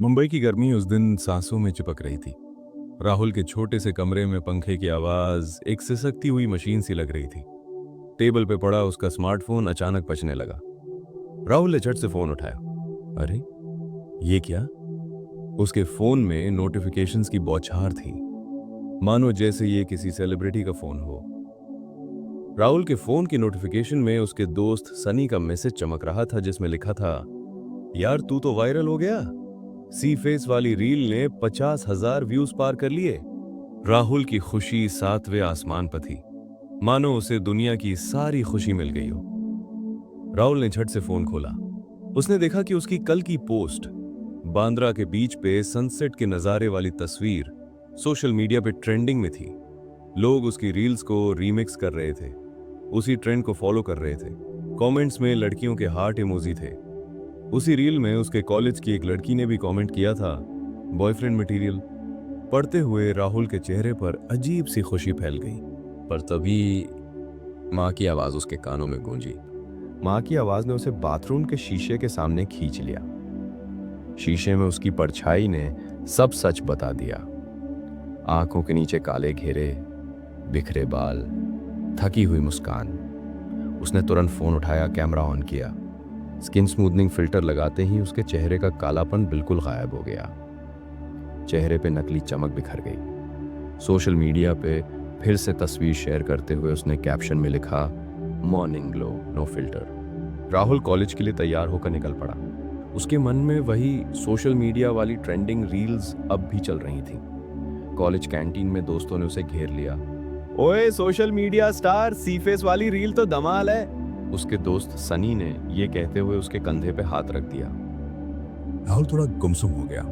मुंबई की गर्मी उस दिन सांसों में चिपक रही थी। राहुल के छोटे से कमरे में पंखे की आवाज एक सिसकती हुई मशीन सी लग रही थी। टेबल पे पड़ा उसका स्मार्टफोन अचानक बजने लगा। राहुल ने झट से फोन उठाया। अरे, ये क्या? उसके फोन में नोटिफिकेशंस की बौछार थी, मानो जैसे ये किसी सेलिब्रिटी का फोन हो। राहुल के फोन की नोटिफिकेशन में उसके दोस्त सनी का मैसेज चमक रहा था, जिसमें लिखा था, यार तू तो वायरल हो गया। सी फेस वाली रील ने 50,000 व्यूज पार कर लिए। राहुल की खुशी सातवें आसमान पर थी, मानो उसे दुनिया की सारी खुशी मिल गई हो। राहुल ने झट से फोन खोला। उसने देखा कि उसकी कल की पोस्ट, बांद्रा के बीच पे सनसेट के नजारे वाली तस्वीर, सोशल मीडिया पे ट्रेंडिंग में थी। लोग उसकी रील्स को रीमिक्स कर रहे थे, उसी ट्रेंड को फॉलो कर रहे थे। कमेंट्स में लड़कियों के हार्ट इमोजी थे। उसी रील में उसके कॉलेज की एक लड़की ने भी कमेंट किया था, बॉयफ्रेंड मटेरियल। पढ़ते हुए राहुल के चेहरे पर अजीब सी खुशी फैल गई। पर तभी माँ की आवाज उसके कानों में गूंजी। माँ की आवाज ने उसे बाथरूम के शीशे के सामने खींच लिया। शीशे में उसकी परछाई ने सब सच बता दिया। आंखों के नीचे काले घेरे, बिखरे बाल, थकी हुई मुस्कान। उसने तुरंत फोन उठाया, कैमरा ऑन किया। स्किन स्मूथनिंग फिल्टर लगाते ही उसके चेहरे का कालापन बिल्कुल गायब हो गया। चेहरे पे नकली चमक बिखर गई। सोशल मीडिया पे फिर से तस्वीर शेयर करते हुए उसने कैप्शन में लिखा, morning glow no filter. Rahul college के लिए तैयार होकर निकल पड़ा। उसके मन में वही सोशल मीडिया वाली ट्रेंडिंग रील्स अब भी चल रही थी। कॉलेज कैंटीन में दोस्तों ने उसे घेर लिया। ओए सोशल मीडिया स्टार, सी फेस वाली रील तो धमाल है। उसके दोस्त सनी ने ये कहते हुए उसके कंधे पे हाथ रख दिया। राहुल थोड़ा गुमसुम हो गया।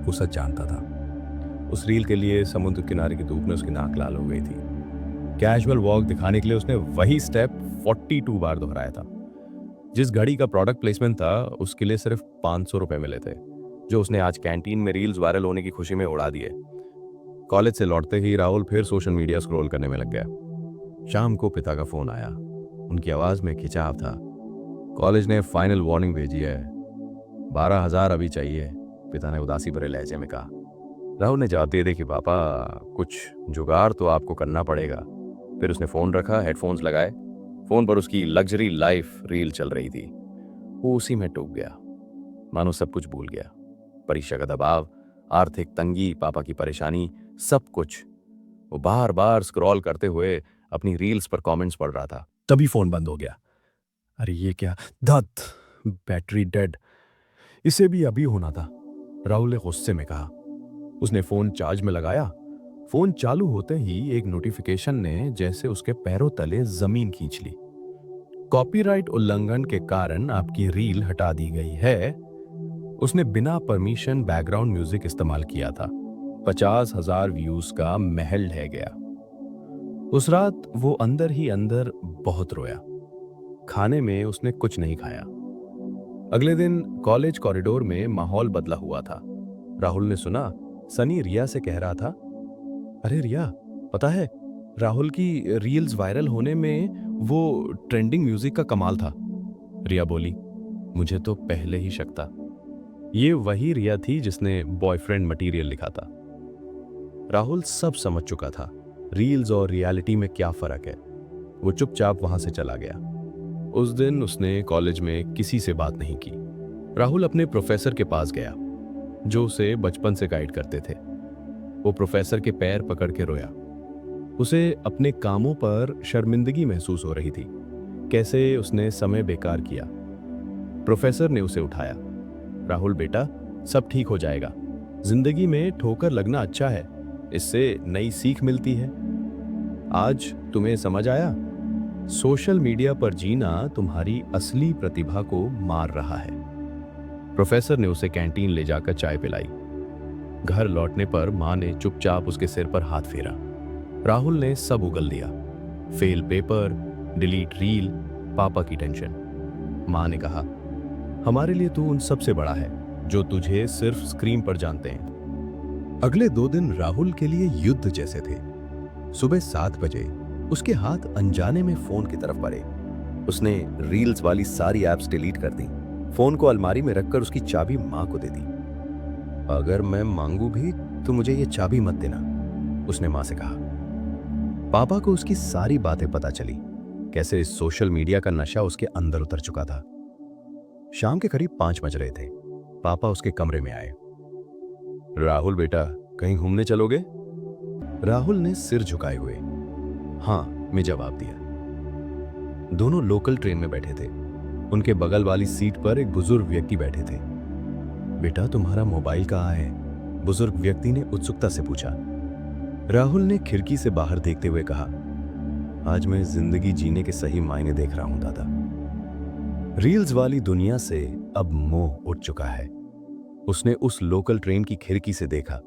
वो सच जानता था। उस रील के लिए समुद्र किनारे की धूप में उसकी नाक लाल हो गई थी। कैजुअल वॉक दिखाने के लिए उसने वही स्टेप 42 बार दोहराया था। जिस घड़ी का प्रोडक्ट प्लेसमेंट था, उसके लिए सिर्फ 500 रुपए मिले थे, जो उसने आज कैंटीन में रील्स वायरल होने की खुशी में उड़ा दिए। कॉलेज से लौटते ही राहुल फिर सोशल मीडिया स्क्रॉल करने में लग गया। शाम को पिता का फोन आया। उनकी आवाज में खिंचाव था। कॉलेज ने फाइनल वार्निंग भेजी है, 12,000 अभी चाहिए, पिता ने उदासी भरे लहजे में कहा। राहुल ने जवाब दे कि पापा, कुछ जुगाड़ तो आपको करना पड़ेगा। फिर उसने फोन रखा, हेडफोन्स लगाए। फोन पर उसकी लग्जरी लाइफ रील चल रही थी। वो उसी में डूब गया, मानो सब कुछ भूल गया। परीक्षा का दबाव, आर्थिक तंगी, पापा की परेशानी, सब कुछ। वो बार बार स्क्रॉल करते हुए अपनी रील्स पर कमेंट्स पढ़ रहा था। तभी फोन बंद हो गया। अरे ये क्या, धत, बैटरी डेड। इसे भी अभी होना था, राहुल ने गुस्से में कहा। उसने फोन चार्ज में लगाया। फोन चालू होते ही एक नोटिफिकेशन ने जैसे उसके पैरों तले जमीन खींच ली। कॉपीराइट उल्लंघन के कारण आपकी रील हटा दी गई है। उसने बिना परमिशन बैकग्राउंड म्यूजिक इस्तेमाल किया था। 50,000 व्यूज का महल ढह गया। उस रात वो अंदर ही अंदर बहुत रोया। खाने में उसने कुछ नहीं खाया। अगले दिन कॉलेज कॉरिडोर में माहौल बदला हुआ था। राहुल ने सुना, सनी रिया से कह रहा था, अरे रिया, पता है राहुल की रील्स वायरल होने में वो ट्रेंडिंग म्यूजिक का कमाल था। रिया बोली, मुझे तो पहले ही शक था। ये वही रिया थी जिसने बॉयफ्रेंड मटेरियल लिखा था। राहुल सब समझ चुका था, रील्स और रियलिटी में क्या फर्क है। वो चुपचाप वहां से चला गया। उस दिन उसने कॉलेज में किसी से बात नहीं की। राहुल अपने प्रोफेसर के पास गया, जो उसे बचपन से गाइड करते थे। वो प्रोफेसर के पैर पकड़ के रोया। उसे अपने कामों पर शर्मिंदगी महसूस हो रही थी, कैसे उसने समय बेकार किया। प्रोफेसर ने उसे उठाया। राहुल बेटा, सब ठीक हो जाएगा। जिंदगी में ठोकर लगना अच्छा है, इससे नई सीख मिलती है। आज तुम्हें समझ आया, सोशल मीडिया पर जीना तुम्हारी असली प्रतिभा को मार रहा है। प्रोफेसर ने उसे कैंटीन ले जाकर चाय पिलाई। घर लौटने पर मां ने चुपचाप उसके सिर पर हाथ फेरा। राहुल ने सब उगल दिया, फेल पेपर, डिलीट रील, पापा की टेंशन। मां ने कहा, हमारे लिए तू उन सबसे बड़ा है जो तुझे सिर्फ स्क्रीन पर जानते हैं। अगले 2 दिन राहुल के लिए युद्ध जैसे थे। सुबह 7 बजे उसके हाथ अनजाने में फोन की तरफ बढ़े। उसने रील्स वाली सारी ऐप्स डिलीट कर दी। फोन को अलमारी में रखकर उसकी चाबी मां को दे दी। अगर मैं मांगू भी तो मुझे ये चाबी मत देना, उसने मां से कहा। पापा को उसकी सारी बातें पता चली, कैसे सोशल मीडिया का नशा उसके अंदर उतर चुका था। शाम के करीब 5 बज रहे थे। पापा उसके कमरे में आए। राहुल बेटा, कहीं घूमने चलोगे? राहुल ने सिर झुकाए हुए हाँ में जवाब दिया। दोनों लोकल ट्रेन में बैठे थे। उनके बगल वाली सीट पर एक बुजुर्ग व्यक्ति बैठे थे। बेटा, तुम्हारा मोबाइल कहाँ है? बुजुर्ग व्यक्ति ने उत्सुकता से पूछा। राहुल ने खिड़की से बाहर देखते हुए कहा, आज मैं जिंदगी जीने के सही मायने देख रहा हूं दादा। रील्स वाली दुनिया से अब मोह उठ चुका है। उसने उस लोकल ट्रेन की खिड़की से देखा।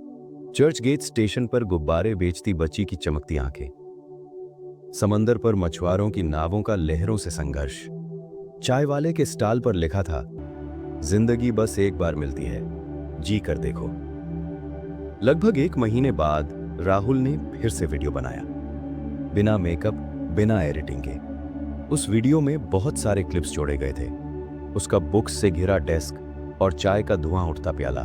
चर्च गेट स्टेशन पर गुब्बारे बेचती बच्ची की चमकती आंखें, समंदर पर मछुआरों की नावों का लहरों से संघर्ष, चाय वाले के स्टॉल पर लिखा था, जिंदगी बस एक बार मिलती है, जी कर देखो। लगभग 1 महीने बाद राहुल ने फिर से वीडियो बनाया, बिना मेकअप, बिना एडिटिंग के। उस वीडियो में बहुत सारे क्लिप्स जोड़े गए थे। उसका बुक्स से घिरा डेस्क और चाय का धुआं उठता प्याला,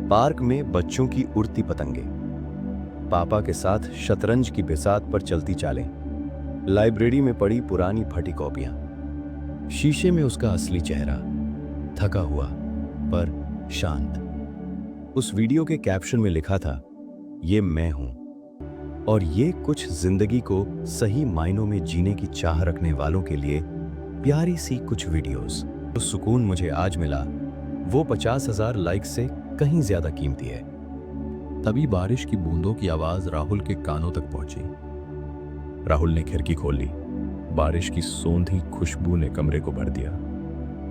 पार्क में बच्चों की उड़ती पतंगे, पापा के साथ शतरंज की बिसात पर चलती चालें, लाइब्रेरी में पड़ी पुरानी फटी कॉपियां, शीशे में उसका असली चेहरा, थका हुआ पर शांत। उस वीडियो के कैप्शन में लिखा था, ये मैं हूं और ये कुछ जिंदगी को सही मायनों में जीने की चाह रखने वालों के लिए प्यारी सी कुछ वीडियोस। जो सुकून मुझे आज मिला वो 50,000 लाइक्स से कहीं ज्यादा कीमती है। तभी बारिश की बूंदों की आवाज राहुल के कानों तक पहुंची। राहुल ने खिड़की खोल ली। बारिश की सोंधी खुशबू ने कमरे को भर दिया।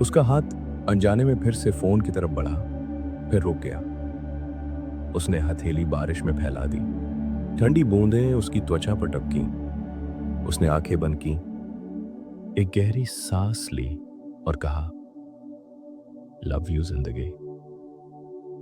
उसका हाथ अनजाने में फिर से फोन की तरफ बढ़ा, फिर रुक गया। उसने हथेली बारिश में फैला दी। ठंडी बूंदें उसकी त्वचा पर टपकी। उसने आंखें बंद की, एक गहरी सांस ली और कहा, लव यू जिंदगी।